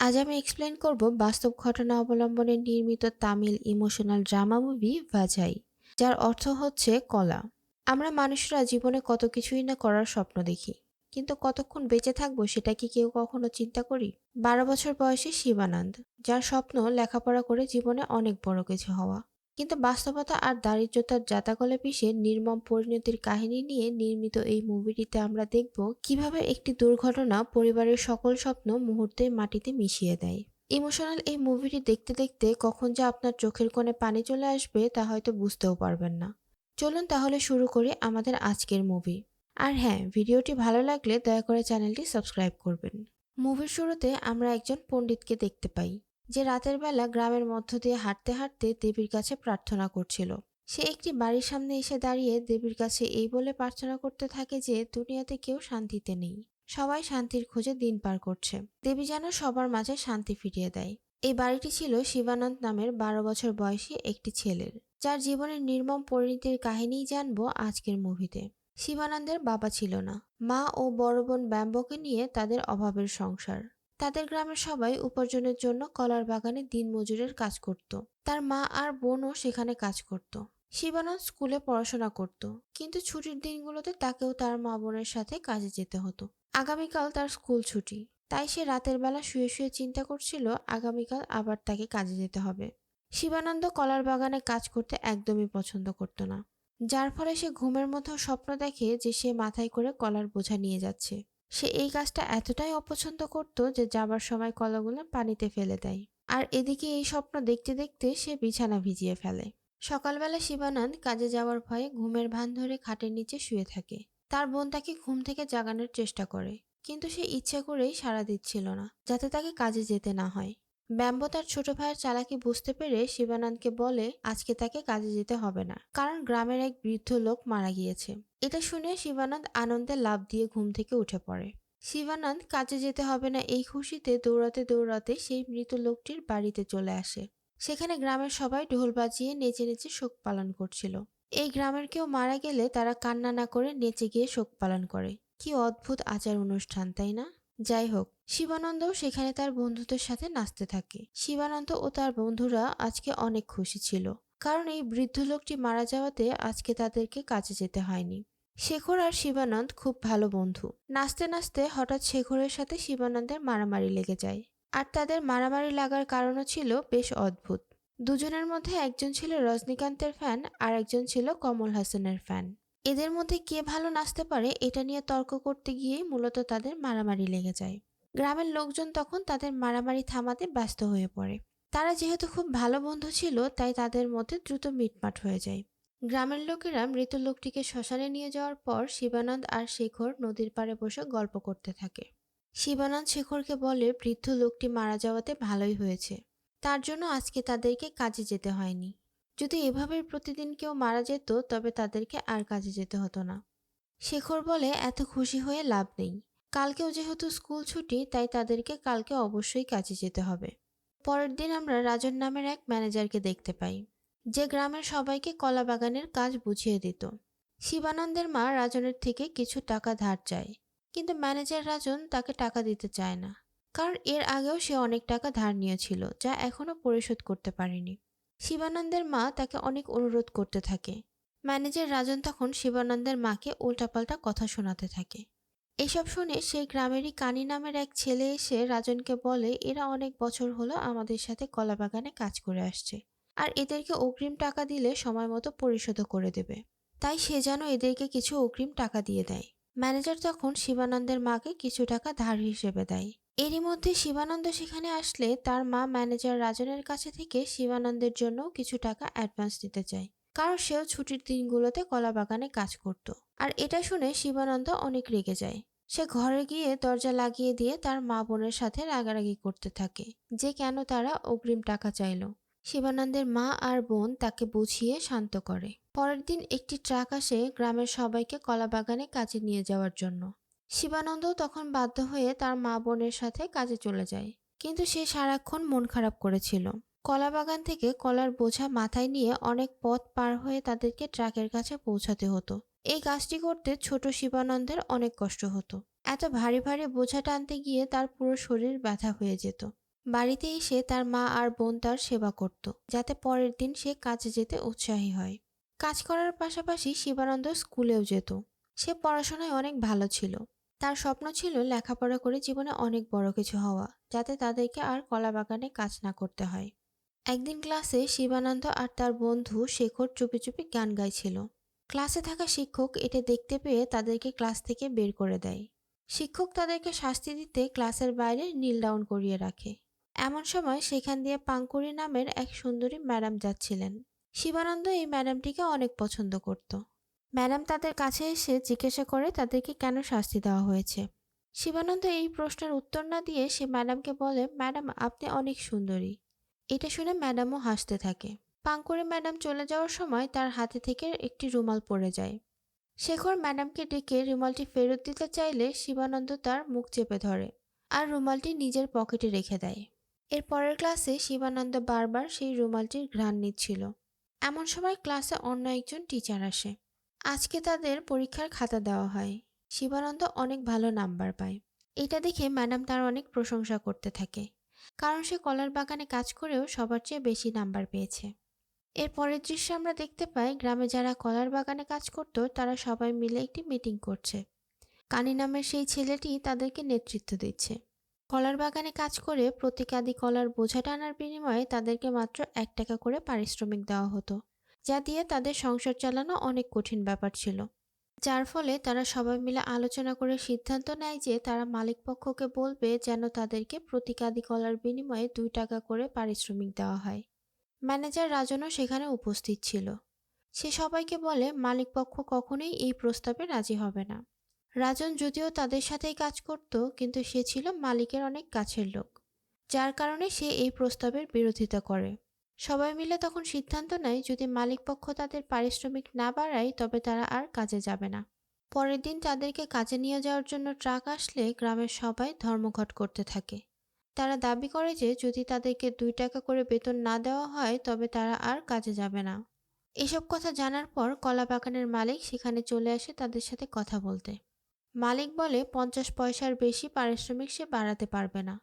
আজ আমি এক্সপ্লেইন করব বাস্তব ঘটনা অবলম্বনে নির্মিত তামিল ইমোশনাল ড্রামা মুভি ভাজাই, যার অর্থ হচ্ছে কলা। আমরা মানুষরা জীবনে কত কিছুই না করার স্বপ্ন দেখি, কিন্তু কতক্ষণ বেঁচে থাকবো সেটা কি কেউ কখনো চিন্তা করি? 12 বছর বয়সী শিবানন্দ, যার স্বপ্ন লেখাপড়া করে জীবনে অনেক বড় কিছু হওয়া, কিন্তু বাস্তবতা আর দারিদ্রতার জাতাকলে পিষে নির্মম পরিণতির কাহিনী নিয়ে নির্মিত এই মুভিটিতে আমরা দেখব কিভাবে একটি দুর্ঘটনা পরিবারের সকল স্বপ্ন মুহূর্তে মাটিতে মিশিয়ে দেয়। ইমোশনাল এই মুভিটি দেখতে দেখতে কখন যে আপনার চোখের কোণে পানি চলে আসবে তা হয়তো বুঝতেও পারবেন না। চলুন তাহলে শুরু করি আমাদের আজকের মুভি। আর হ্যাঁ, ভিডিওটি ভালো লাগলে দয়া করে চ্যানেলটি সাবস্ক্রাইব করবেন। মুভির শুরুতে আমরা একজন পণ্ডিতকে দেখতে পাই, যে রাতের বেলা গ্রামের মধ্য দিয়ে হাঁটতে হাঁটতে দেবীর কাছে প্রার্থনা করছিল। সে একটি বাড়ির সামনে এসে দাঁড়িয়ে দেবীর কাছে এই বলে প্রার্থনা করতে থাকে যে দুনিয়াতে কেউ শান্তিতে নেই, সবাই শান্তির খোঁজে দিন পার করছে। দেবী যেন সবার মাঝে শান্তি ফিরিয়ে দেয়। এই বাড়িটি ছিল শিবানন্দ নামের 12 বছর বয়সী একটি ছেলের, যার জীবনের নির্মম পরিণতির কাহিনীই জানবো আজকের মুভিতে। শিবানন্দের বাবা ছিল না, মা ও বড় বোন ব্যাম্বোকে নিয়ে তাদের অভাবের সংসার। তাদের গ্রামের সবাই উপার্জনের জন্য কলার বাগানে দিনমজুরের কাজ করত। তার মা আর বোনও সেখানে কাজ করত। শিবানন্দ স্কুলে পড়াশোনা করত, কিন্তু ছুটির দিনগুলোতে তাকেও তার মা বোনের সাথে কাজে যেতে হতো। আগামীকাল তার স্কুল ছুটি, তাই সে রাতের বেলা শুয়ে শুয়ে চিন্তা করছিল আগামীকাল আবার তাকে কাজে যেতে হবে। শিবানন্দ কলার বাগানে কাজ করতে একদমই পছন্দ করত না, যার ফলে সে ঘুমের মধ্যেও স্বপ্ন দেখে যে সে মাথায় করে কলার বোঝা নিয়ে যাচ্ছে। সে এই কাজটা এতটাই অপছন্দ করত যে যাবার সময় কলাগুলো পানিতে ফেলে দেয়। আর এদিকে এই স্বপ্ন দেখতে দেখতে সে বিছানা ভিজিয়ে ফেলে। সকালবেলা শিবানন্দ কাজে যাওয়ার ভয়ে ঘুমের ভান ধরে খাটের নিচে শুয়ে থাকে। তার বোন তাকে ঘুম থেকে জাগানোর চেষ্টা করে, কিন্তু সে ইচ্ছা করেই সাড়া দিচ্ছিল না, যাতে তাকে কাজে যেতে না হয়। ব্যাম্বো তার ছোট ভাইয়ের চালাকি বুঝতে পেরে শিবানন্দকে বলে আজকে তাকে কাজে যেতে হবে না, কারণ গ্রামের এক বৃদ্ধ লোক মারা গিয়েছে। এটা শুনে শিবানন্দ আনন্দে লাফ দিয়ে ঘুম থেকে উঠে পড়ে। শিবানন্দ কাজে যেতে হবে না এই খুশিতে দৌড়াতে দৌড়াতে সেই মৃত লোকটির বাড়িতে চলে আসে। সেখানে গ্রামের সবাই ঢোল বাজিয়ে নেচে নেচে শোক পালন করছিল। এই গ্রামের কেউ মারা গেলে তারা কান্না না করে নেচে গিয়ে শোক পালন করে। কি অদ্ভুত আচার অনুষ্ঠান, তাই না? যাই হোক, শিবানন্দও সেখানে তার বন্ধুদের সাথে নাচতে থাকে। শিবানন্দ ও তার বন্ধুরা আজকে অনেক খুশি ছিল, কারণ এই বৃদ্ধ লোকটি মারা যাওয়াতে আজকে তাদেরকে কাজে যেতে হয়নি। শেখর আর শিবানন্দ খুব ভালো বন্ধু। নাচতে নাচতে হঠাৎ শেখরের সাথে শিবানন্দের মারামারি লেগে যায়। আর তাদের মারামারি লাগার কারণও ছিল বেশ অদ্ভুত। দুজনের মধ্যে একজন ছিল রজনীকান্তের ফ্যান আর একজন ছিল কমল হাসানের ফ্যান। এদের মধ্যে কে ভালো নাচতে পারে এটা নিয়ে তর্ক করতে গিয়েই মূলত তাদের মারামারি লেগে যায়। গ্রামের লোকজন তখন তাদের মারামারি থামাতে ব্যস্ত হয়ে পড়ে। তারা যেহেতু খুব ভালো বন্ধু ছিল, তাই তাদের মধ্যে দ্রুত মিটমাট হয়ে যায়। গ্রামের লোকেরা মৃত লোকটিকে শ্মশানে নিয়ে যাওয়ার পর শিবানন্দ আর শেখর নদীর পাড়ে বসে গল্প করতে থাকে। শিবানন্দ শেখরকে বলে বৃদ্ধ লোকটি মারা যাওয়াতে ভালোই হয়েছে, তার জন্য আজকে তাদেরকে কাজে যেতে হয়নি। যদি এভাবে প্রতিদিন কেউ মারা যেত তবে তাদেরকে আর কাজে যেতে হতো না। শেখর বলে এত খুশি হয়ে লাভ নেই, কালকেও যেহেতু স্কুল ছুটি তাই তাদেরকে কালকে অবশ্যই কাজে যেতে হবে। পরের দিন আমরা রাজন নামের এক ম্যানেজারকে দেখতে পাই, যে গ্রামের সবাইকে কলা বাগানের কাজ বুঝিয়ে দিত। শিবানন্দের মা রাজনের থেকে কিছু টাকা ধার চায়, কিন্তু ম্যানেজার রাজন তাকে টাকা দিতে চায় না, কারণ এর আগেও সে অনেক টাকা ধার নিয়েছিল যা এখনো পরিশোধ করতে পারেনি। শিবানন্দের মা তাকে অনেক অনুরোধ করতে থাকে। ম্যানেজার রাজন তখন শিবানন্দের মাকে উল্টাপাল্টা কথা শোনাতে থাকে। এসব শুনে সেই গ্রামেরই কানি নামের এক ছেলে এসে রাজনকে বলে এরা অনেক বছর হলো আমাদের সাথে কলা বাগানে কাজ করে আসছে, আর এদেরকে অগ্রিম টাকা দিলে সময় মতো পরিশোধ করে দেবে, তাই সে যেন এদেরকে কিছু অগ্রিম টাকা দিয়ে দেয়। ম্যানেজার তখন শিবানন্দের মাকে কিছু টাকা ধার হিসেবে দেয়। এরই মধ্যে শিবানন্দ সেখানে আসলে তার মা ম্যানেজার রাজনের কাছে থেকে শিবানন্দের জন্য কিছু টাকা অ্যাডভান্স দিতে চায়, কারণ সেও ছুটির দিনগুলোতে কলা বাগানে কাজ করত। আর এটা শুনে শিবানন্দ অনেক রেগে যায়। সে ঘরে গিয়ে দরজা লাগিয়ে দিয়ে তার মা বোনের সাথে রাগারাগি করতে থাকে যে কেন তারা অগ্রিম টাকা চাইল। শিবানন্দের মা আর বোন তাকে বুঝিয়ে শান্ত করে। পরের দিন একটি ট্রাক আসে গ্রামের সবাইকে কলা বাগানে কাজে নিয়ে যাওয়ার জন্য। শিবানন্দ তখন বাধ্য হয়ে তার মা বোনের সাথে কাজে চলে যায়, কিন্তু সে সারাক্ষণ মন খারাপ করেছিল। কলা বাগান থেকে কলার বোঝা মাথায় নিয়ে অনেক পথ পার হয়ে তাদেরকে ট্রাকের কাছে পৌঁছাতে হতো। এই কাজটি করতে ছোট শিবানন্দের অনেক কষ্ট হতো। এত ভারী ভারী বোঝা টানতে গিয়ে তার পুরো শরীর ব্যথা হয়ে যেত। বাড়িতে এসে তার মা আর বোন তার সেবা করত, যাতে পরের দিন সে কাজে যেতে উৎসাহী হয়। কাজ করার পাশাপাশি শিবানন্দ স্কুলেও যেত। সে পড়াশোনায় অনেক ভালো ছিল। তার স্বপ্ন ছিল লেখাপড়া করে জীবনে অনেক বড় কিছু হওয়া, যাতে তাদেরকে আর কলা বাগানে কাজ না করতে হয়। একদিন ক্লাসে শিবানন্দ আর তার বন্ধু শেখর চুপি চুপি গান গাইছিল। ক্লাসে থাকা শিক্ষক এটা দেখতে পেয়ে তাদেরকে ক্লাস থেকে বের করে দেয়। শিক্ষক তাদেরকে শাস্তি দিতে ক্লাসের বাইরে নীল ডাউন করিয়ে রাখে। এমন সময় সেখান দিয়ে পাঙ্কুরি নামের এক সুন্দরী ম্যাডাম যাচ্ছিলেন। শিবানন্দ এই ম্যাডামটিকে অনেক পছন্দ করত। ম্যাডাম তাদের কাছে এসে জিজ্ঞাসা করে তাদেরকে কেন শাস্তি দেওয়া হয়েছে। শিবানন্দ এই প্রশ্নের উত্তর না দিয়ে সে ম্যাডামকে বলে, ম্যাডাম আপনি অনেক সুন্দরী। এটা শুনে ম্যাডামও হাসতে থাকে। পাঙ্কুরি ম্যাডাম চলে যাওয়ার সময় তার হাতে থেকে একটি রুমাল পড়ে যায়। শেখর ম্যাডামকে ডেকে রুমালটি ফেরত দিতে চাইলে শিবানন্দ তার মুখ চেপে ধরে আর রুমালটি নিজের পকেটে রেখে দেয়। এর পরের ক্লাসে শিবানন্দ বারবার সেই রুমালটির ঘ্রাণ নিচ্ছিল। এমন সময় ক্লাসে অন্য একজন টিচার আসে। আজকে তাদের পরীক্ষার খাতা দেওয়া হয়। শিবানন্দ অনেক ভালো নাম্বার পায়। এটা দেখে ম্যাডাম তার অনেক প্রশংসা করতে থাকে, কারণ সে কলার বাগানে কাজ করেও সবার চেয়ে বেশি নাম্বার পেয়েছে। এর পরের দৃশ্যে আমরা দেখতে পাই গ্রামে যারা কলার বাগানে কাজ করত তারা সবাই মিলে একটি মিটিং করছে। কানি নামের সেই ছেলেটি তাদেরকে নেতৃত্ব দিচ্ছে। কলার বাগানে কাজ করে প্রতি কাঁদি কলার বোঝা টানার বিনিময়ে তাদেরকে মাত্র 1 টাকা করে পারিশ্রমিক দেওয়া হতো, যা দিয়ে তাদের সংসার চালানো অনেক কঠিন ব্যাপার ছিল। যার ফলে তারা সবাই মিলে আলোচনা করে সিদ্ধান্ত নেয় যে তারা মালিকপক্ষকে বলবে যেন তাদেরকে প্রতি কাঁদি কলার বিনিময়ে 2 টাকা করে পারিশ্রমিক দেওয়া হয়। ম্যানেজার রাজনও সেখানে উপস্থিত ছিল। সে সবাইকে বলে মালিকপক্ষ কখনোই এই প্রস্তাবে রাজি হবে না। রাজন যদিও তাদের সাথেই কাজ করত, কিন্তু সে ছিল মালিকের অনেক কাছের লোক, যার কারণে সে এই প্রস্তাবের বিরোধিতা করে। সবাই মিলে তখন সিদ্ধান্ত নেয় যদি মালিকপক্ষ তাদের পারিশ্রমিক না বাড়ায় তবে তারা আর কাজে যাবে না। পরের দিন তাদেরকে কাজে নিয়ে যাওয়ার জন্য ট্রাক আসলে গ্রামের সবাই ধর্মঘট করতে থাকে। তারা দাবি করে যে যদি তাদেরকে 2 টাকা করে বেতন না দেওয়া হয় তবে তারা আর কাজে যাবে না। এসব কথা জানার পর কলা বাগানের মালিক সেখানে চলে আসে তাদের সাথে কথা বলতে। মালিক বলে 50 পয়সার বেশি পারিশ্রমিক সে বাড়াতে পারবে না,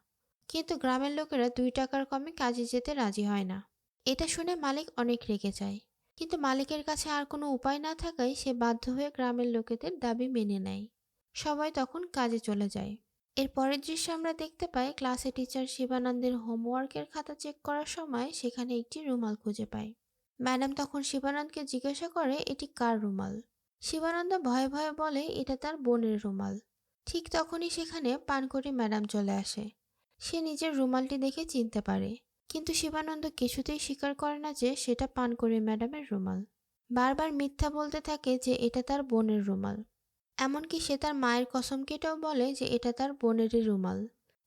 কিন্তু গ্রামের লোকেরা 2 টাকার কমে কাজে যেতে রাজি হয় না। এটা শুনে মালিক অনেক রেগে যায়, কিন্তু মালিকের কাছে আর কোনো উপায় না থাকায় সে বাধ্য হয়ে গ্রামের লোকেদের দাবি মেনে নেয়। সবাই তখন কাজে চলে যায়। এর পরের দৃশ্যে আমরা দেখতে পাই ক্লাসে টিচার শিবানন্দের হোমওয়ার্কের খাতা চেক করার সময় সেখানে একটি রুমাল খুঁজে পায়। ম্যাডাম তখন শিবানন্দকে জিজ্ঞাসা করে এটি কার রুমাল। শিবানন্দ ভয়ে ভয়ে বলে এটা তার বোনের রুমাল। ঠিক তখনই সেখানে পানকড়ি ম্যাডাম চলে আসে। সে নিজের রুমালটি দেখে চিনতে পারে, কিন্তু শিবানন্দ কিছুতেই স্বীকার করে না যে সেটা পানকড়ি ম্যাডামের রুমাল। বারবার মিথ্যা বলতে থাকে যে এটা তার বোনের রুমাল। এমনকি সে তার মায়ের কসম কেটেও বলে যে এটা তার বোনেরই রুমাল।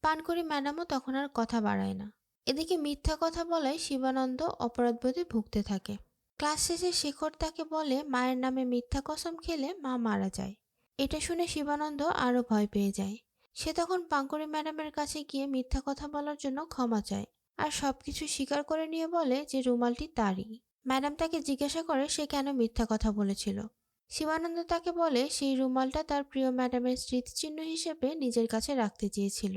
পানকড়ি ম্যাডামও তখন আর কথা বাড়ায় না। এদিকে মিথ্যা কথা বলায় শিবানন্দ অপরাধবোধে ভুগতে থাকে। ক্লাস শেষে শেখর তাকে বলে মায়ের নামে মিথ্যা কসম খেলে মা মারা যায়। এটা শুনে শিবানন্দ আরো ভয় পেয়ে যায়। সে তখন পাঙ্কুরি ম্যাডামের কাছে গিয়ে মিথ্যা কথা বলার জন্য ক্ষমা চায় আর সবকিছু স্বীকার করে নিয়ে বলে যে রুমালটি তারই। ম্যাডাম তাকে জিজ্ঞাসা করে সে কেন মিথ্যা কথা বলেছিল। শিবানন্দ তাকে বলে সেই রুমালটা তার প্রিয় ম্যাডামের স্মৃতিচিহ্ন হিসেবে নিজের কাছে রাখতে চেয়েছিল।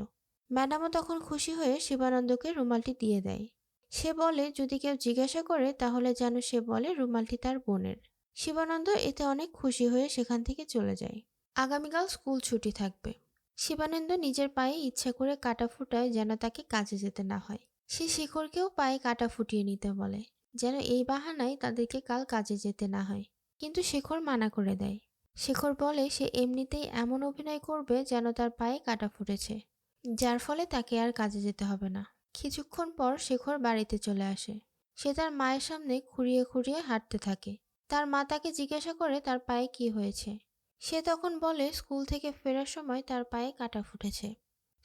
ম্যাডামও তখন খুশি হয়ে শিবানন্দকে রুমালটি দিয়ে দেয়। সে বলে যদি কেউ জিজ্ঞাসা করে তাহলে যেন সে বলে রুমালটি তার বোনের। শিবানন্দ এতে অনেক খুশি হয়ে সেখান থেকে চলে যায়। আগামীকাল স্কুল ছুটি থাকবে। শিবানন্দ নিজের পায়ে ইচ্ছা করে কাটা ফুটায় যেন তাকে কাজে যেতে না হয়। সে শেখরকেও পায়ে কাটা ফুটিয়ে নিতে বলে, যেন এই বাহানায় তাদেরকে কাল কাজে যেতে না হয়। কিন্তু শেখর মানা করে দেয়। শেখর বলে সে এমনিতেই এমন অভিনয় করবে যেন তার পায়ে কাটা ফুটেছে, যার ফলে তাকে আর কাজে যেতে হবে না। কিছুক্ষণ পর শেখর বাড়িতে চলে আসে। সে তার মায়ের সামনে খুঁড়িয়ে খুঁড়িয়ে হাঁটতে থাকে। তার মা তাকে জিজ্ঞাসা করে তার পায়ে কি হয়েছে। সে তখন বলে স্কুল থেকে ফেরার সময় তার পায়ে কাটা ফুটেছে।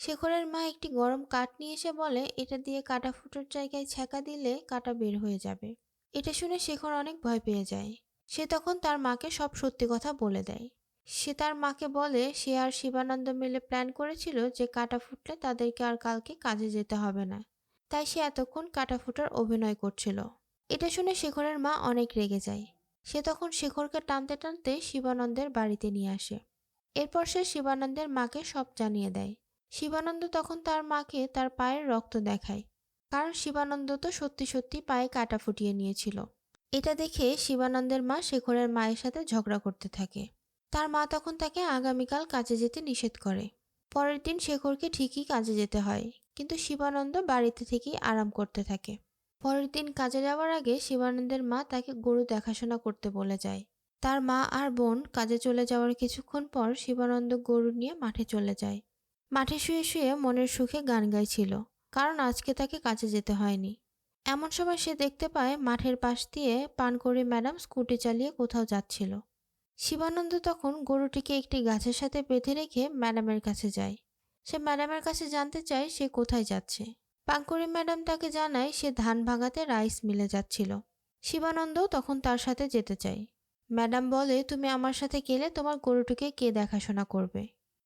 শেখরের মা একটি গরম কাঠ নিয়ে এসে বলে এটা দিয়ে কাটা ফুটোর জায়গায় ছ্যাঁকা দিলে কাটা বের হয়ে যাবে। এটা শুনে শেখর অনেক ভয় পেয়ে যায়। সে তখন তার মাকে সব সত্যি কথা বলে দেয়। সে তার মাকে বলে সে আর শিবানন্দ মিলে প্ল্যান করেছিল যে কাটা ফুটলে তাদেরকে আর কালকে কাজে যেতে হবে না, তাই সে এতক্ষণ কাটা ফুটার অভিনয় করছিল। এটা শুনে শেখরের মা অনেক রেগে যায়। সে তখন শেখরকে টানতে টানতে শিবানন্দের বাড়িতে নিয়ে আসে। এরপর সে শিবানন্দের মাকে সব জানিয়ে দেয়। শিবানন্দ তখন তার মাকে তার পায়ের রক্ত দেখায়, কারণ শিবানন্দ তো সত্যি সত্যি পায়ে কাটা ফুটিয়ে নিয়েছিল। এটা দেখে শিবানন্দের মা শেখরের মায়ের সাথে ঝগড়া করতে থাকে। তার মা তখন তাকে আগামীকাল কাজে যেতে নিষেধ করে। পরের দিন শেখরকে ঠিকই কাজে যেতে হয়, কিন্তু শিবানন্দ বাড়িতে থেকেই আরাম করতে থাকে। পরের দিন কাজে যাওয়ার আগে শিবানন্দের মা তাকে গরু দেখাশোনা করতে বলে যায়। তার মা আর বোন কাজে চলে যাওয়ার কিছুক্ষণ পর শিবানন্দ গরু নিয়ে মাঠে চলে যায়। মাঠে শুয়ে শুয়ে মনের সুখে গান গাইছিল, কারণ আজকে তাকে কাজে যেতে হয়নি। এমন সময় সে দেখতে পায় মাঠের পাশ দিয়ে পানকড়ি ম্যাডাম স্কুটি চালিয়ে কোথাও যাচ্ছিল। শিবানন্দ তখন গরুটিকে একটি গাছের সাথে বেঁধে রেখে ম্যাডামের কাছে যায়। সে ম্যাডামের কাছে জানতে চায় সে কোথায় যাচ্ছে। পানকড়ি ম্যাডাম তাকে জানায় সে ধান ভাঙাতে রাইস মিলে যাচ্ছিল। শিবানন্দও তখন তার সাথে যেতে চায়। ম্যাডাম বলে, তুমি আমার সাথে গেলে তোমার গরুটিকে কে দেখাশোনা করবে?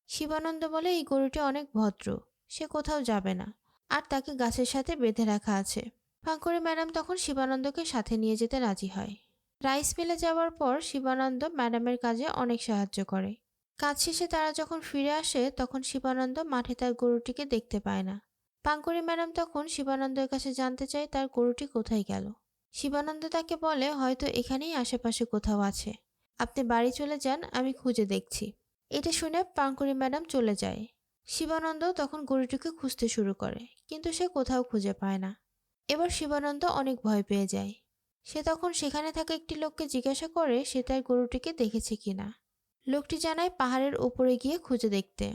শিবানন্দ বলে, এই গরুটি অনেক ভদ্র, সে কোথাও যাবে না, আর তাকে গাছের সাথে বেঁধে রাখা আছে। পানকড়ি ম্যাডাম তখন শিবানন্দকে সাথে নিয়ে যেতে রাজি হয়। রাইস মিলে যাওয়ার পর শিবানন্দ ম্যাডামের কাজে অনেক সাহায্য করে। কাজ শেষে তারা যখন ফিরে আসে তখন শিবানন্দ মাঠে তার গরুটিকে দেখতে পায় না। পানকড়ি ম্যাডাম তখন শিবানন্দের কাছে জানতে চায় তার গরুটি কোথায় গেল। শিবানন্দ তাকে বলে, হয়তো এখানেই আশেপাশে কোথাও আছে, আপনি বাড়ি চলে যান, আমি খুঁজে দেখছি। এটা শুনে পানকড়ি ম্যাডাম চলে যায়। শিবানন্দ তখন গরুটিকে খুঁজতে শুরু করে, কিন্তু সে কোথাও খুঁজে পায় না। এবার শিবানন্দ অনেক ভয় পেয়ে যায়। সে তখন সেখানে থাকা একটি লোককে জিজ্ঞাসা করে সে তার গরুটিকে দেখেছে কিনা। লোকটি জানায় পাহাড়ের উপরে গিয়ে খুঁজে দেখতে।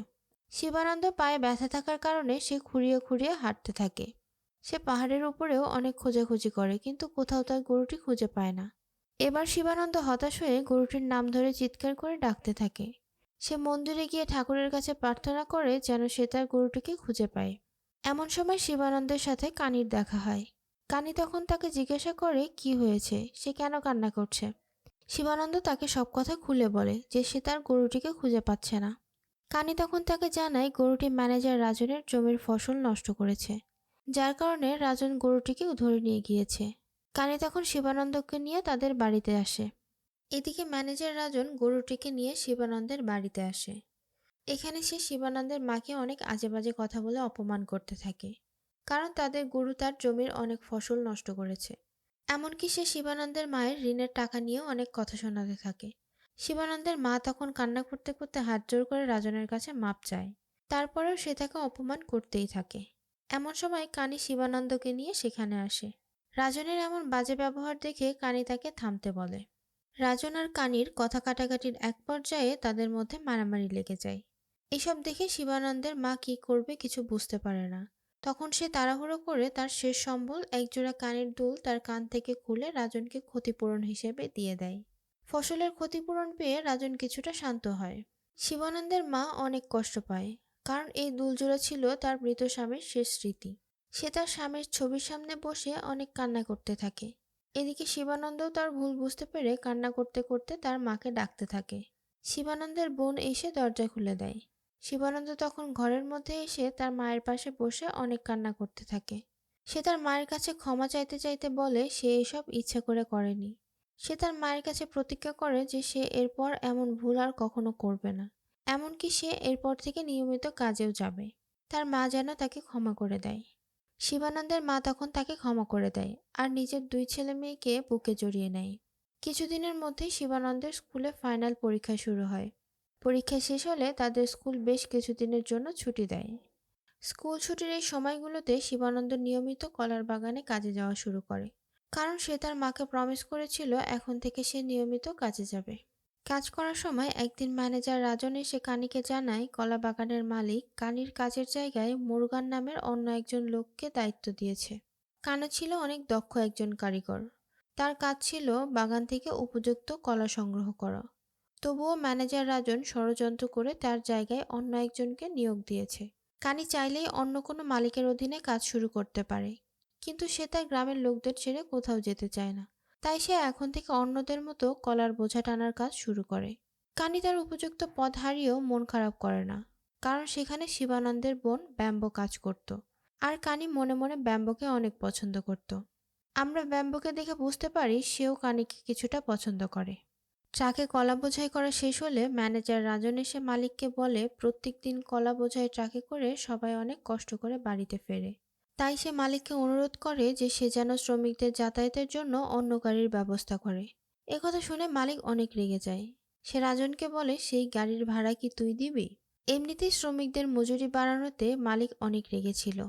শিবানন্দ পায়ে ব্যথা থাকার কারণে সে খুঁড়িয়ে খুঁড়িয়ে হাঁটতে থাকে। সে পাহাড়ের উপরেও অনেক খোঁজাখুঁজি করে, কিন্তু কোথাও তার গরুটি খুঁজে পায় না। এবার শিবানন্দ হতাশ হয়ে গরুটির নাম ধরে চিৎকার করে ডাকতে থাকে। সে মন্দিরে গিয়ে ঠাকুরের কাছে প্রার্থনা করে যেন সে তার গরুটিকে খুঁজে পায়। এমন সময় শিবানন্দের সাথে কানির দেখা হয়। কানি তখন তাকে জিজ্ঞাসা করে কি হয়েছে, সে কেন কান্না করছে। শিবানন্দ তাকে সব কথা খুলে বলে যে সে তার গরুটিকে খুঁজে পাচ্ছে না। কানি তখন তাকে জানায় গরুটি ম্যানেজার রাজনের জমির ফসল নষ্ট করেছে, যার কারণে রাজন গরুটিকে ধরে নিয়ে গিয়েছে। কানি তখন শিবানন্দকে নিয়ে তাদের বাড়িতে আসে। এদিকে ম্যানেজার রাজন গরুটিকে নিয়ে শিবানন্দের বাড়িতে আসে। এখানে সে শিবানন্দের মাকে অনেক আজেবাজে কথা বলে অপমান করতে থাকে, কারণ তাদের গরু তার জমির অনেক ফসল নষ্ট করেছে। এমনকি সে শিবানন্দের মায়ের ঋণের টাকা নিয়েও অনেক কথা শোনাতে থাকে। শিবানন্দের মা তখন কান্না করতে করতে হাত জোড় করে রাজনের কাছে মাপ চায়। তারপরেও সে তাকে অপমান করতেই থাকে। এমন সময় কানি শিবানন্দকে নিয়ে সেখানে আসে। রাজনের এমন বাজে ব্যবহার দেখে কানি তাকে থামতে বলে। রাজন আর কানির কথা কাটাকাটির এক পর্যায়ে তাদের মধ্যে মারামারি লেগে যায়। এসব দেখে শিবানন্দের মা কি করবে কিছু বুঝতে পারে না। তখন সে তাড়াহুড়ো করে তার শেষ সম্বল একজোড়া কানের দুল তার কান থেকে খুলে রাজনকে ক্ষতিপূরণ হিসেবে দিয়ে দেয়। ফসলের ক্ষতিপূরণ পেয়ে রাজন কিছুটা শান্ত হয়। শিবানন্দের মা অনেক কষ্ট পায়, কারণ এই দুলজোড়া ছিল তার মৃত স্বামীর শেষ স্মৃতি। সে তার স্বামীর ছবির সামনে বসে অনেক কান্না করতে থাকে। এদিকে শিবানন্দও তার ভুল বুঝতে পেরে কান্না করতে করতে তার মাকে ডাকতে থাকে। শিবানন্দের বোন এসে দরজা খুলে দেয়। শিবানন্দ তখন ঘরের মধ্যে এসে তার মায়ের পাশে বসে অনেক কান্না করতে থাকে। সে তার মায়ের কাছে ক্ষমা চাইতে চাইতে বলে সে এসব ইচ্ছা করে করেনি। সে তার মায়ের কাছে প্রতিজ্ঞা করে যে সে এরপর এমন ভুল আর কখনো করবে না। এমনকি সে এরপর থেকে নিয়মিত কাজেও যাবে। তার মা যেন তাকে ক্ষমা করে দেয়। শিবানন্দের মা তখন তাকে ক্ষমা করে দেয় আর নিজের দুই ছেলে মেয়েকে বুকে জড়িয়ে নেয়। কিছুদিনের মধ্যেই শিবানন্দের স্কুলে ফাইনাল পরীক্ষা শুরু হয়। পরীক্ষা শেষ হলে তাদের স্কুল বেশ কিছুদিনের জন্য ছুটি দেয়। স্কুল ছুটির এই সময়গুলোতে শিবানন্দ নিয়মিত কলার বাগানে কাজে যাওয়া শুরু করে, কারণ সে তার মাকে প্রমিস করেছিল এখন থেকে সে নিয়মিত কাজে যাবে। কাজ করার সময় একদিন ম্যানেজার রাজন এসে কানিকে জানায় কলা বাগানের মালিক কানির কাজের জায়গায় মুরগান নামের অন্য একজন লোককে দায়িত্ব দিয়েছে। কানু ছিল অনেক দক্ষ একজন কারিগর। তার কাজ ছিল বাগান থেকে উপযুক্ত কলা সংগ্রহ করা। তবুও ম্যানেজার রাজন ষড়যন্ত্র করে তার জায়গায় অন্য একজনকে নিয়োগ দিয়েছে। কানি চাইলেই অন্য কোনো মালিকের অধীনে কাজ শুরু করতে পারে, কিন্তু সে তার গ্রামের লোকদের ছেড়ে কোথাও যেতে চায় না। তাই সে এখন থেকে অন্যদের মতো কলার বোঝা টানার কাজ শুরু করে। কানি তার উপযুক্ত পদ হারিয়েও মন খারাপ করে না, কারণ সেখানে শিবানন্দের বোন ব্যাম্বো কাজ করত। আর কানি মনে মনে ব্যাম্বোকে অনেক পছন্দ করত। আমরা ব্যাম্বোকে দেখে বুঝতে পারি সেও কানিকে কিছুটা পছন্দ করে। ট্রাকে কলা বোঝাই করা শেষ হলে ম্যানেজার রাজন এসে মালিককে বলে প্রত্যেকদিন কলা বোঝাই ট্রাকে করে সবাই অনেক কষ্ট করে বাড়িতে ফেরে। তাই সে মালিককে অনুরোধ করে যে সে যেন শ্রমিকদের যাতায়াতের জন্য অন্য গাড়ির ব্যবস্থা করে। একথা শুনে মালিক অনেক রেগে যায়। সে রাজনকে বলে সেই গাড়ির ভাড়া কি তুই দিবি? এমনিতেই শ্রমিকদের মজুরি বাড়ানোতে মালিক অনেক রেগেছিল।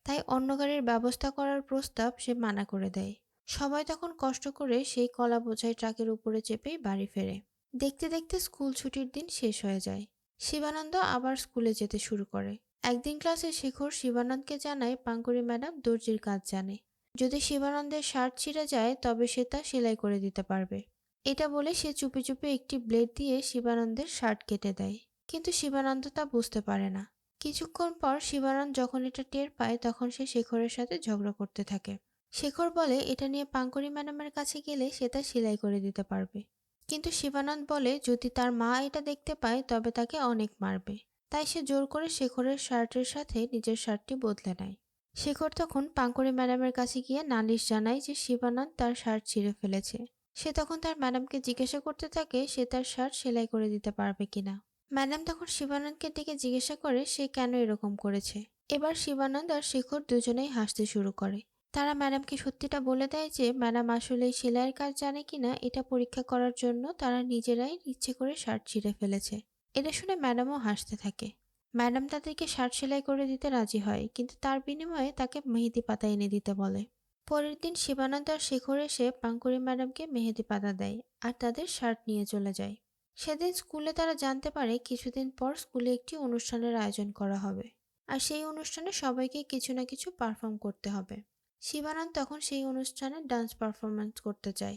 তাই অন্য গাড়ির ব্যবস্থা করার প্রস্তাব সে মানা করে দেয়। সবাই তখন কষ্ট করে সেই কলা বোঝাই ট্রাকের উপরে চেপেই বাড়ি ফেরে। দেখতে দেখতে স্কুল ছুটির দিন শেষ হয়ে যায়। শিবানন্দ আবার স্কুলে যেতে শুরু করে। একদিন ক্লাসে শেখর শিবানন্দকে জানায় পাঙ্কুরি ম্যাডাম দর্জির কাজ জানে। যদি শিবানন্দের শার্ট ছিঁড়ে যায় তবে সে তা সেলাই করে দিতে পারবে। এটা বলে সে চুপি চুপি একটি ব্লেড দিয়ে শিবানন্দের শার্ট কেটে দেয়। কিন্তু শিবানন্দ তা বুঝতে পারে না। কিছুক্ষণ পর শিবানন্দ যখন এটা টের পায় তখন সে শেখরের সাথে ঝগড়া করতে থাকে। শেখর বলে এটা নিয়ে পাঙ্কুরি ম্যাডামের কাছে গেলে সে তা সেলাই করে দিতে পারবে। কিন্তু শিবানন্দ বলে যদি তার মা এটা দেখতে পায় তবে তাকে অনেক মারবে। তাই সে জোর করে শেখরের শার্টের সাথে নিজের শার্টটি বদলে নেয়। শেখর তখন পাঙ্কুরি ম্যাডামের কাছে গিয়ে নালিশ জানায় যে শিবানন্দ তার শার্ট ছিঁড়ে ফেলেছে। সে তখন তার ম্যাডামকে জিজ্ঞাসা করতে থাকে সে তার শার্ট সেলাই করে দিতে পারবে কিনা। ম্যাডাম তখন শিবানন্দকে ডেকে জিজ্ঞাসা করে সে কেন এরকম করেছে। এবার শিবানন্দ আর শেখর দুজনেই হাসতে শুরু করে। তারা ম্যাডামকে সত্যিটা বলে দেয় যে ম্যাডাম আসলে সেলাইয়ের কাজ জানে কিনা এটা পরীক্ষা করার জন্য তারা নিজেরাই ইচ্ছে করে শার্ট ছিঁড়ে ফেলেছে। এটা শুনে ম্যাডামও হাসতে থাকে। ম্যাডাম তাদেরকে শার্ট সেলাই করে দিতে রাজি হয়, কিন্তু তার বিনিময়ে তাকে মেহেদি পাতা এনে দিতে বলে। পরের দিন শিবানন্দ আর শেখর এসে পাঙ্কুরি ম্যাডামকে মেহেদি পাতা দেয় আর তাদের শার্ট নিয়ে চলে যায়। সেদিন স্কুলে তারা জানতে পারে কিছুদিন পর স্কুলে একটি অনুষ্ঠানের আয়োজন করা হবে, আর সেই অনুষ্ঠানে সবাইকে কিছু না কিছু পারফর্ম করতে হবে। শিবানন্দ তখন সেই অনুষ্ঠানে ডান্স পারফরমেন্স করতে চায়।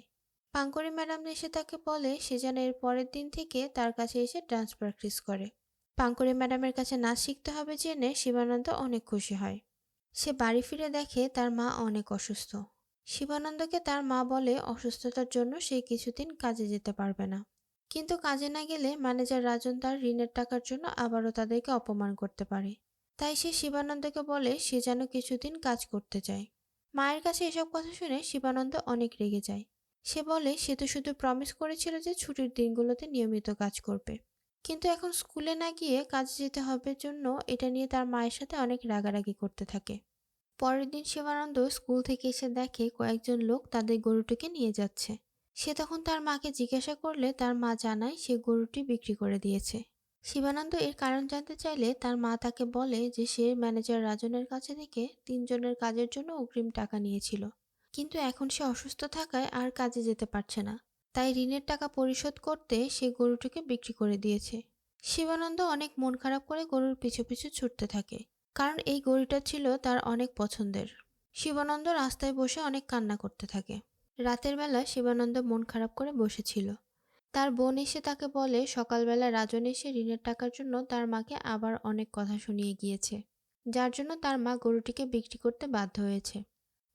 পাঙ্কুরি ম্যাডাম এসে তাকে বলে সে যেন এর পরের দিন থেকে তার কাছে এসে ডান্স প্র্যাকটিস করে। পাঙ্কুরি ম্যাডামের কাছে নাচ শিখতে হবে জেনে শিবানন্দ অনেক খুশি হয়। সে বাড়ি ফিরে দেখে তার মা অনেক অসুস্থ। শিবানন্দকে তার মা বলে অসুস্থতার জন্য সে কিছুদিন কাজে যেতে পারবে না। কিন্তু কাজে না গেলে ম্যানেজার রাজন তার ঋণের টাকার জন্য আবারও তাদেরকে অপমান করতে পারে। তাই সে শিবানন্দকে বলে সে যেন কিছুদিন কাজ করতে চায়। মায়ের কাছে এসব কথা শুনে শিবানন্দ অনেক রেগে যায়। সে বলে সে তো শুধু প্রমিস করেছিল যে ছুটির দিনগুলোতে নিয়মিত কাজ করবে, কিন্তু এখন স্কুলে না গিয়ে কাজে যেতে হবে জন্য এটা নিয়ে তার মায়ের সাথে অনেক রাগারাগি করতে থাকে। পরের দিন শিবানন্দ স্কুল থেকে এসে দেখে কয়েকজন লোক তাদের গরুটিকে নিয়ে যাচ্ছে। সে তখন তার মাকে জিজ্ঞাসা করলে তার মা জানায় সে গরুটি বিক্রি করে দিয়েছে। শিবানন্দ এর কারণ জানতে চাইলে তার মা তাকে বলে যে সে ম্যানেজার রাজনের কাছে থেকে 3 জনের কাজের জন্য অগ্রিম টাকা নিয়েছিল, কিন্তু এখন সে অসুস্থ থাকায় আর কাজে যেতে পারছে না। তাই ঋণের টাকা পরিশোধ করতে সে গরুটিকে বিক্রি করে দিয়েছে। শিবানন্দ অনেক মন খারাপ করে গরুর পিছু পিছু ছুটতে থাকে, কারণ এই গরুটা ছিল তার অনেক পছন্দের। শিবানন্দ রাস্তায় বসে অনেক কান্না করতে থাকে। রাতের বেলা শিবানন্দ মন খারাপ করে বসেছিল। তার বোন এসে তাকে বলে সকালবেলা রাজন এসে ঋণের টাকার জন্য তার মাকে আবার অনেক কথা শুনিয়ে গিয়েছে, যার জন্য তার মা গরুটিকে বিক্রি করতে বাধ্য হয়েছে।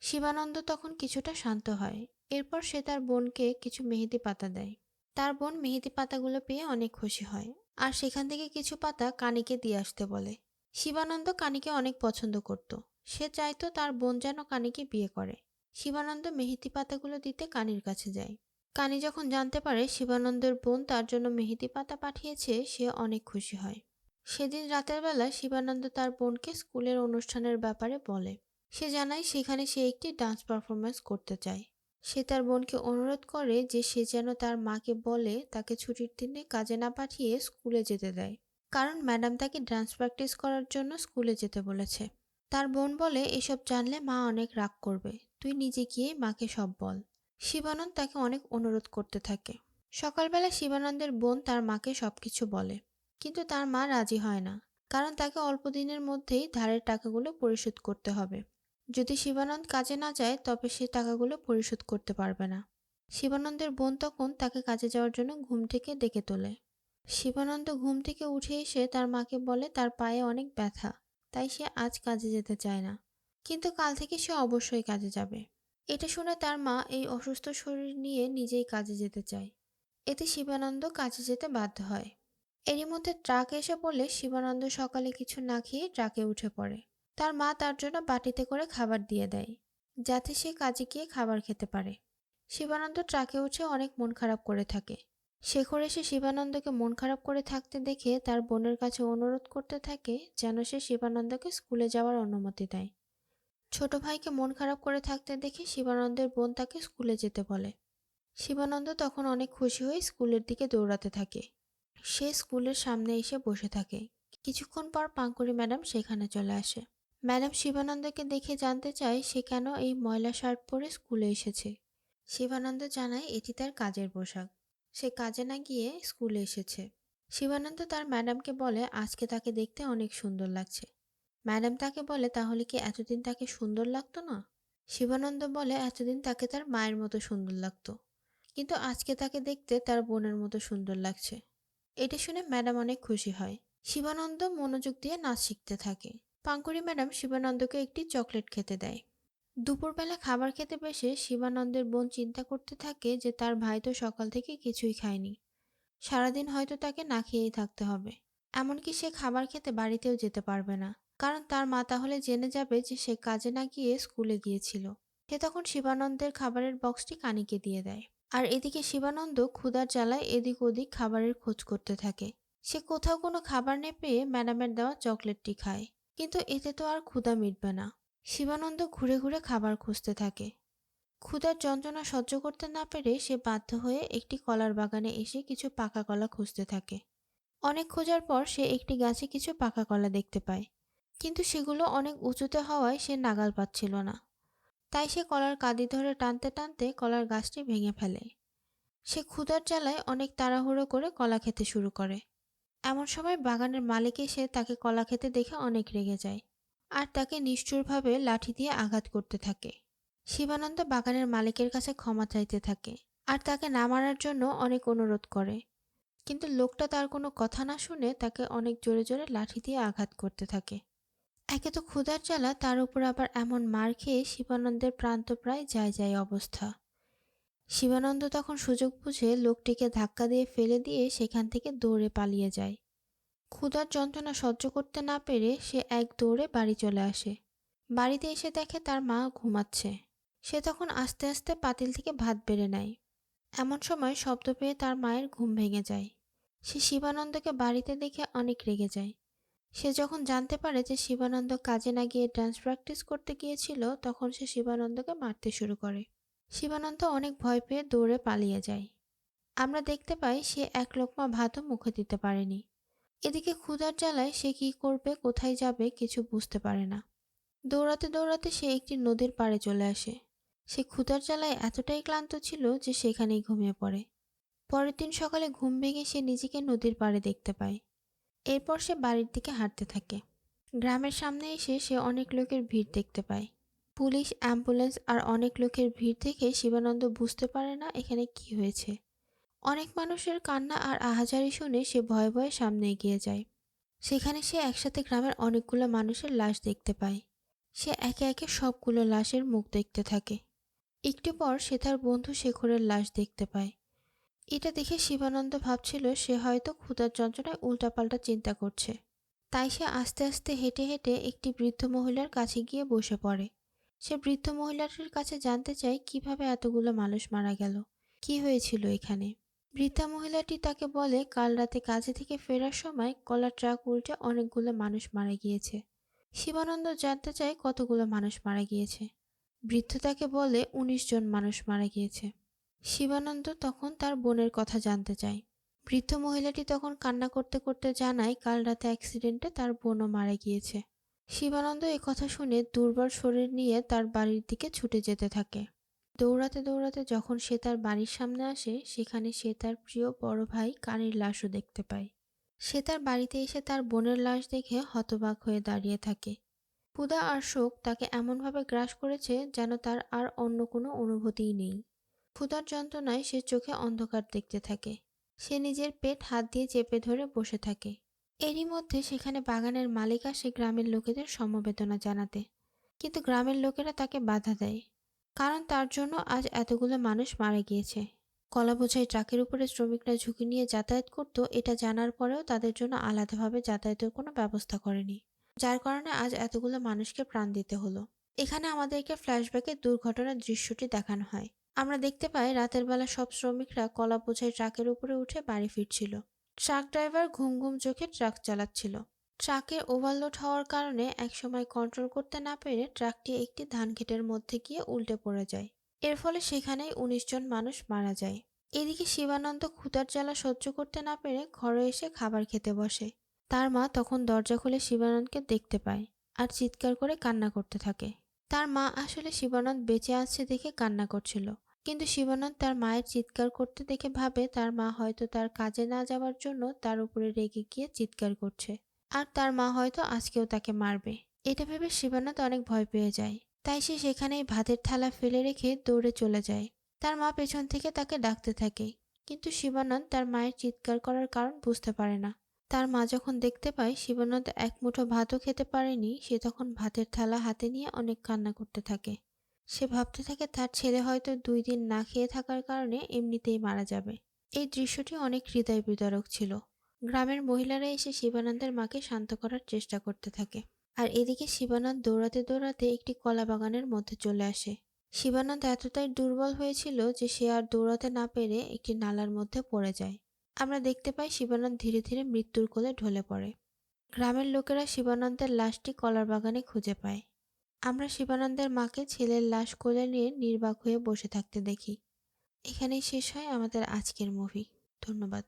শিবানন্দ তখন কিছুটা শান্ত হয়। এরপর সে তার বোনকে কিছু মেহেদি পাতা দেয়। তার বোন মেহেদি পাতাগুলো পেয়ে অনেক খুশি হয়, আর সেখান থেকে কিছু পাতা কানিকে দিয়ে আসতে বলে। শিবানন্দ কানিকে অনেক পছন্দ করত। সে চাইতো তার বোন যেন কানিকে বিয়ে করে। শিবানন্দ মেহেদি পাতাগুলো দিতে কানির কাছে যায়। কানি যখন জানতে পারে শিবানন্দের বোন তার জন্য মেহেদি পাতা পাঠিয়েছে সে অনেক খুশি হয়। সেদিন রাতের বেলা শিবানন্দ তার বোনকে স্কুলের অনুষ্ঠানের ব্যাপারে বলে। সে জানায় সেখানে সে একটি ডান্স পারফরমেন্স করতে চায়। সে তার বোনকে অনুরোধ করে যে সে যেন তার মাকে বলে তাকে ছুটির দিনে কাজে না পাঠিয়ে স্কুলে যেতে দেয়, কারণ ম্যাডাম তাকে ডান্স প্র্যাকটিস করার জন্য স্কুলে যেতে বলেছে। তার বোন বলে এসব জানলে মা অনেক রাগ করবে, তুই নিজে গিয়ে মাকে সব বল। শিবানন্দ তাকে অনেক অনুরোধ করতে থাকে। সকালবেলা শিবানন্দের বোন তার মাকে সবকিছু বলে, কিন্তু তার মা রাজি হয় না, কারণ তাকে অল্প দিনের মধ্যেই ধারের টাকাগুলো পরিশোধ করতে হবে। যদি শিবানন্দ কাজে না যায় তবে সে টাকাগুলো পরিশোধ করতে পারবে না। শিবানন্দের বোন তখন তাকে কাজে যাওয়ার জন্য ঘুম থেকে ডেকে তোলে। শিবানন্দ ঘুম থেকে উঠে এসে তার মাকে বলে তার পায়ে অনেক ব্যথা, তাই সে আজ কাজে যেতে চায় না, কিন্তু কাল থেকে সে অবশ্যই কাজে যাবে। এটা শুনে তার মা এই অসুস্থ শরীর নিয়ে নিজেই কাজে যেতে চায়। এতে শিবানন্দ কাজে যেতে বাধ্য হয়। এরই মধ্যে ট্রাক এসে পড়লে শিবানন্দ সকালে কিছু না খেয়ে ট্রাকে উঠে পড়ে। তার মা তার জন্য বাটিতে করে খাবার দিয়ে দেয়, যাতে সে কাজে গিয়ে খাবার খেতে পারে। শিবানন্দ ট্রাকে উঠে অনেক মন খারাপ করে থাকে। শেখর এসে শিবানন্দকে মন খারাপ করে থাকতে দেখে তার বোনের কাছে অনুরোধ করতে থাকে যেন সে শিবানন্দকে স্কুলে যাওয়ার অনুমতি দেয়। ছোট ভাইকে মন খারাপ করে থাকতে দেখে শিবানন্দের বোন তাকে স্কুলে যেতে বলে। শিবানন্দ তখন অনেক খুশি হয়ে স্কুলের দিকে দৌড়াতে থাকে। সে স্কুলের সামনে এসে বসে থাকে। কিছুক্ষণ পর পাঙ্কুরি ম্যাডাম সেখানে চলে আসে। ম্যাডাম শিবানন্দকে দেখে জানতে চায় সে কেন এই ময়লা শার্ট পরে স্কুলে এসেছে। শিবানন্দ জানায় এটি তার কাজের পোশাক, সে কাজে না গিয়ে স্কুলে এসেছে। শিবানন্দ তার ম্যাডামকে বলে আজকে তাকে দেখতে অনেক সুন্দর লাগছে। ম্যাডাম তাকে বলে তাহলে কি এতদিন তাকে সুন্দর লাগতো না? শিবানন্দ বলে এতদিন তাকে তার মায়ের মতো সুন্দর লাগতো, কিন্তু আজকে তাকে দেখতে তার বোনের মতো সুন্দর লাগছে। এটা শুনে ম্যাডাম অনেক খুশি হয়। শিবানন্দ মনোযোগ দিয়ে নাচ শিখতে থাকে। পাঙ্কুরি ম্যাডাম শিবানন্দকে একটি চকলেট খেতে দেয়। দুপুরবেলা খাবার খেতে বসে শিবানন্দের বোন চিন্তা করতে থাকে যে তার ভাই তো সকাল থেকে কিছুই খায়নি, সারাদিন হয়তো তাকে না খেয়েই থাকতে হবে। এমনকি সে খাবার খেতে বাড়িতেও যেতে পারবে না, কারণ তার মা তাহলে জেনে যাবে যে সে কাজে না গিয়ে স্কুলে গিয়েছিল। সে তখন শিবানন্দের খাবারের বক্সটি কানিকে দিয়ে দেয়। আর এদিকে শিবানন্দ ক্ষুধার জ্বালায় এদিক ওদিক খাবারের খোঁজ করতে থাকে। সে কোথাও কোনো খাবার না পেয়ে ম্যাডামের দেওয়া চকলেটটি খায়, কিন্তু এতে তো আর ক্ষুধা মিটবে না। শিবানন্দ ঘুরে ঘুরে খাবার খুঁজতে থাকে। ক্ষুধার যন্ত্রণা সহ্য করতে না পেরে সে বাধ্য হয়ে একটি কলার বাগানে এসে কিছু পাকা কলা খুঁজতে থাকে। অনেক খোঁজার পর সে একটি গাছে কিছু পাকা কলা দেখতে পায়, কিন্তু সেগুলো অনেক উঁচুতে হওয়ায় সে নাগাল পাচ্ছিল না। তাই সে কলার কাঁদি ধরে টানতে টানতে কলার গাছটি ভেঙে ফেলে। সে ক্ষুধার জ্বালায় অনেক তাড়াহুড়ো করে কলা খেতে শুরু করে। এমন সময় বাগানের মালিক এসে তাকে কলা খেতে দেখে অনেক রেগে যায় আর তাকে নিষ্ঠুরভাবে লাঠি দিয়ে আঘাত করতে থাকে। শিবানন্দ বাগানের মালিকের কাছে ক্ষমা চাইতে থাকে আর তাকে না মারার জন্য অনেক অনুরোধ করে, কিন্তু লোকটা তার কোনো কথা না শুনে তাকে অনেক জোরে জোরে লাঠি দিয়ে আঘাত করতে থাকে। একে তো ক্ষুধার জ্বালা, তার উপর আবার এমন মার খেয়ে শিবানন্দের প্রাণ তো প্রায় যায় যায় অবস্থা। শিবানন্দ তখন সুযোগ বুঝে লোকটিকে ধাক্কা দিয়ে ফেলে দিয়ে সেখান থেকে দৌড়ে পালিয়ে যায়। ক্ষুধার যন্ত্রণা সহ্য করতে না পেরে সে এক দৌড়ে বাড়ি চলে আসে। বাড়িতে এসে দেখে তার মা ঘুমাচ্ছে। সে তখন আস্তে আস্তে পাতিল থেকে ভাত বেড়ে নেয়। এমন সময় শব্দ পেয়ে তার মায়ের ঘুম ভেঙে যায়। সে শিবানন্দকে বাড়িতে দেখে অনেক রেগে যায়। সে যখন জানতে পারে যে শিবানন্দ কাজে না গিয়ে ডান্স প্র্যাকটিস করতে গিয়েছিল, তখন সে শিবানন্দকে মারতে শুরু করে। শিবানন্দ অনেক ভয় পেয়ে দৌড়ে পালিয়ে যায়। আমরা দেখতে পাই সে এক লোকমা ভাতও মুখে দিতে পারেনি। এদিকে ক্ষুধার জ্বালায় সে কি করবে কোথায় যাবে কিছু বুঝতে পারে না। দৌড়াতে দৌড়াতে সে একটি নদীর পাড়ে চলে আসে। সে ক্ষুধার জ্বালায় এতটাই ক্লান্ত ছিল যে সেখানেই ঘুমিয়ে পড়ে। পরের দিন সকালে ঘুম ভেঙে সে নিজেকে নদীর পাড়ে দেখতে পায়। এরপর সে বাড়ির দিকে হাঁটতে থাকে। গ্রামের সামনে এসে সে অনেক লোকের ভিড় দেখতে পায়। পুলিশ, অ্যাম্বুলেন্স আর অনেক লোকের ভিড় দেখে শিবানন্দ বুঝতে পারে না এখানে কি হয়েছে। অনেক মানুষের কান্না আর আহাজারি শুনে সে ভয়ে ভয়ে সামনে এগিয়ে যায়। সেখানে সে একসাথে গ্রামের অনেকগুলো মানুষের লাশ দেখতে পায়। সে একে একে সবগুলো লাশের মুখ দেখতে থাকে। একটু পর সে তার বন্ধু শেখরের লাশ দেখতে পায়। এটা দেখে শিবানন্দ ভাবছিল সে হয়তো ক্ষুধার যন্ত্রণায় উল্টাপাল্টা চিন্তা করছে। তাই সে আস্তে আস্তে হেঁটে হেঁটে একটি বৃদ্ধ মহিলার কাছে গিয়ে বসে পড়ে। সে বৃদ্ধ মহিলাটির কাছে জানতে চায় কিভাবে এতগুলো মানুষ মারা গেল, কি হয়েছিল এখানে। বৃদ্ধা মহিলাটি তাকে বলে কাল রাতে কাজে থেকে ফেরার সময় কলার ট্রাক উল্টে অনেকগুলো মানুষ মারা গিয়েছে। শিবানন্দ জানতে চায় কতগুলো মানুষ মারা গিয়েছে। বৃদ্ধ তাকে বলে ১৯ জন মানুষ মারা গিয়েছে। শিবানন্দ তখন তার বোনের কথা জানতে চায়। বৃদ্ধ মহিলাটি তখন কান্না করতে করতে জানায় কাল রাতে অ্যাক্সিডেন্টে তার বোনও মারা গিয়েছে। শিবানন্দ এ কথা শুনে দুর্বল শরীর নিয়ে তার বাড়ির দিকে ছুটে যেতে থাকে। দৌড়াতে দৌড়াতে যখন সে তার বাড়ির সামনে আসে, সেখানে সে তার প্রিয় বড় ভাই কানির লাশও দেখতে পায়। সে তার বাড়িতে এসে তার বোনের লাশ দেখে হতবাক হয়ে দাঁড়িয়ে থাকে। ক্ষুধা আর শোক তাকে এমনভাবে গ্রাস করেছে যেন তার আর অন্য কোনো অনুভূতিই নেই। ক্ষুধার যন্ত্রণায় সে চোখে অন্ধকার দেখতে থাকে। সে নিজের পেট হাত দিয়ে চেপে ধরে বসে থাকে। এরই মধ্যে সেখানে বাগানের মালিক আসে গ্রামের লোকেদের সমবেদনা জানাতে, কিন্তু গ্রামের লোকেরা তাকে বাধা দেয়, কারণ তার জন্য আজ এতগুলো মানুষ মারা গিয়েছে। কলা বোঝাই ট্রাকের উপরে শ্রমিকরা ঝুঁকি নিয়ে যাতায়াত করত, এটা জানার পরেও তাদের জন্য আলাদাভাবে যাতায়াতের কোনো ব্যবস্থা করেনি, যার কারণে আজ এতগুলো মানুষকে প্রাণ দিতে হলো। এখানে আমাদেরকে ফ্ল্যাশব্যাকে দুর্ঘটনার দৃশ্যটি দেখানো হয়। আমরা দেখতে পাই রাতের বেলা সব শ্রমিকরা কলা বোঝাই ট্রাকের উপরে উঠে বাড়ি ফিরছিল। ট্রাক ড্রাইভার ঘুম ঘুম চোখে ট্রাক চালাচ্ছিল। ট্রাকের ওভারলোড হওয়ার কারণে একসময় কন্ট্রোল করতে না পেরে ট্রাকটি একটি ধানক্ষেতের মধ্যে গিয়ে উল্টে পড়ে যায়। এর ফলে সেখানেই ১৯ জন মানুষ মারা যায়। এদিকে শিবানন্দ ক্ষুধার জ্বালা সহ্য করতে না পেরে ঘরে এসে খাবার খেতে বসে। তার মা তখন দরজা খুলে শিবানন্দকে দেখতে পায় আর চিৎকার করে কান্না করতে থাকে। তার মা আসলে শিবানন্দ বেঁচে আছে দেখে কান্না করছিল, কিন্তু শিবানন্দ তার মায়ের চিৎকার করতে দেখে ভাবে তার মা হয়তো তার কাজে না যাওয়ার জন্য তার উপরে রেগে গিয়ে চিৎকার করছে, আর তার মা হয়তো আজকেও তাকে মারবে। এটা ভেবে শিবানন্দ অনেক ভয় পেয়ে যায়। তাই সে সেখানেই ভাতের থালা ফেলে রেখে দৌড়ে চলে যায়। তার মা পেছন থেকে তাকে ডাকতে থাকে, কিন্তু শিবানন্দ তার মায়ের চিৎকার করার কারণ বুঝতে পারে না। তার মা যখন দেখতে পায় শিবানন্দ এক মুঠো ভাতও খেতে পারেনি, সে তখন ভাতের থালা হাতে নিয়ে অনেক কান্না করতে থাকে। সে ভাবতে থাকে তার ছেলে হয়তো ২ দিন না খেয়ে থাকার কারণে এমনিতেই মারা যাবে। এই দৃশ্যটি অনেক হৃদয় বিদারক ছিল। গ্রামের মহিলারা এসে শিবানন্দের মাকে শান্ত করার চেষ্টা করতে থাকে। আর এদিকে শিবানন্দ দৌড়াতে দৌড়াতে একটি কলা বাগানের মধ্যে চলে আসে। শিবানন্দ এতটাই দুর্বল হয়েছিল যে সে আর দৌড়াতে না পেরে একটি নালার মধ্যে পড়ে যায়। আমরা দেখতে পাই শিবানন্দ ধীরে ধীরে মৃত্যুর কোলে ঢলে পড়ে। গ্রামের লোকেরা শিবানন্দের লাশটি কলার বাগানে খুঁজে পায়। আমরা শিবানন্দের মাকে ছেলের লাশ কোলে নিয়ে নির্বাক হয়ে বসে থাকতে দেখি। এখানেই শেষ হয় আমাদের আজকের মুভি। ধন্যবাদ।